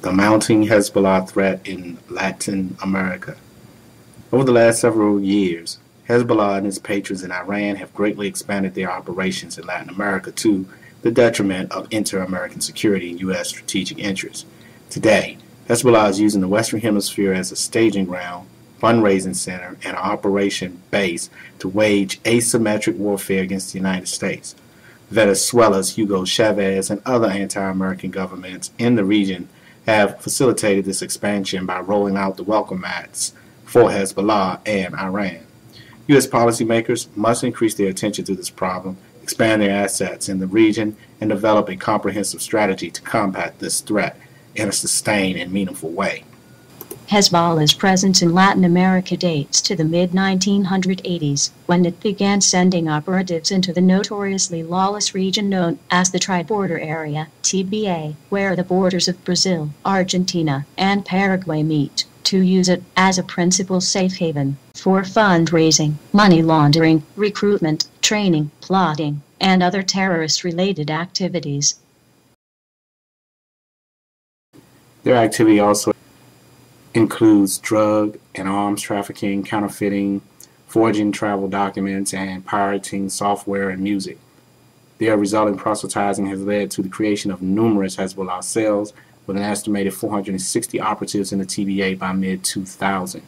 The mounting Hezbollah threat in Latin America. Over the last several years, Hezbollah and its patrons in Iran have greatly expanded their operations in Latin America to the detriment of inter-American security and U.S. strategic interests. Today, Hezbollah is using the Western Hemisphere as a staging ground, fundraising center, and an operation base to wage asymmetric warfare against the United States. Venezuela's Hugo Chavez and other anti-American governments in the region have facilitated this expansion by rolling out the welcome mats for Hezbollah and Iran. U.S. policymakers must increase their attention to this problem, expand their assets in the region, and develop a comprehensive strategy to combat this threat in a sustained and meaningful way. Hezbollah's presence in Latin America dates to the mid-1980s, when it began sending operatives into the notoriously lawless region known as the Tri-Border Area, TBA, where the borders of Brazil, Argentina, and Paraguay meet, to use it as a principal safe haven for fundraising, money laundering, recruitment, training, plotting, and other terrorist-related activities. Their activity also includes drug and arms trafficking, counterfeiting, forging travel documents, and pirating software and music. Their resulting proselytizing has led to the creation of numerous Hezbollah cells, with an estimated 460 operatives in the TBA by mid-2000. It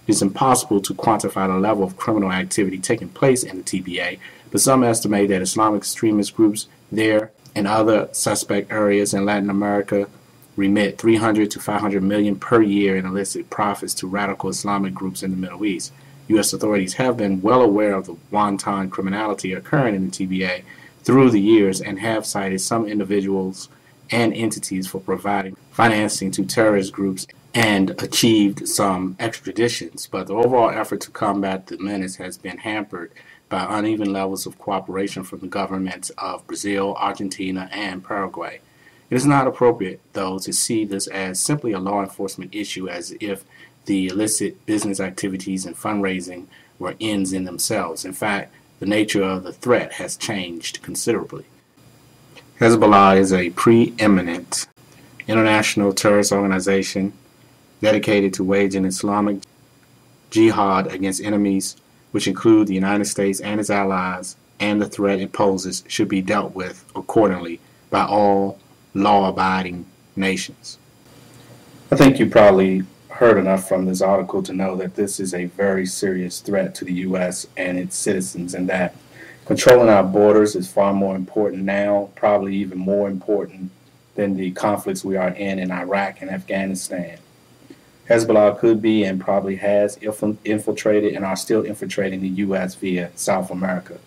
is impossible to quantify the level of criminal activity taking place in the TBA, but some estimate that Islamic extremist groups there and other suspect areas in Latin America remit 300 to 500 million per year in illicit profits to radical Islamic groups in the Middle East. U.S. authorities have been well aware of the wanton criminality occurring in the TBA through the years and have cited some individuals and entities for providing financing to terrorist groups and achieved some extraditions, but the overall effort to combat the menace has been hampered by uneven levels of cooperation from the governments of Brazil, Argentina, and Paraguay. It is not appropriate, though, to see this as simply a law enforcement issue, as if the illicit business activities and fundraising were ends in themselves. In fact, the nature of the threat has changed considerably. Hezbollah is a preeminent international terrorist organization dedicated to waging Islamic jihad against enemies, which include the United States and its allies, and the threat it poses should be dealt with accordingly by all law-abiding nations. I think you probably heard enough from this article to know that this is a very serious threat to the U.S. and its citizens, and that controlling our borders is far more important now, probably even more important than the conflicts we are in Iraq and Afghanistan. Hezbollah could be and probably has infiltrated and are still infiltrating the U.S. via South America.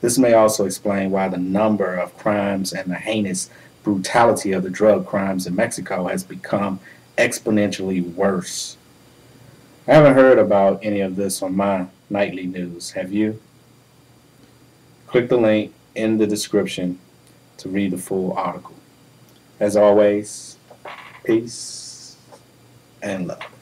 This may also explain why the number of crimes and the heinous brutality of the drug crimes in Mexico has become exponentially worse. I haven't heard about any of this on my nightly news. Have you? Click the link in the description to read the full article. As always, peace and love.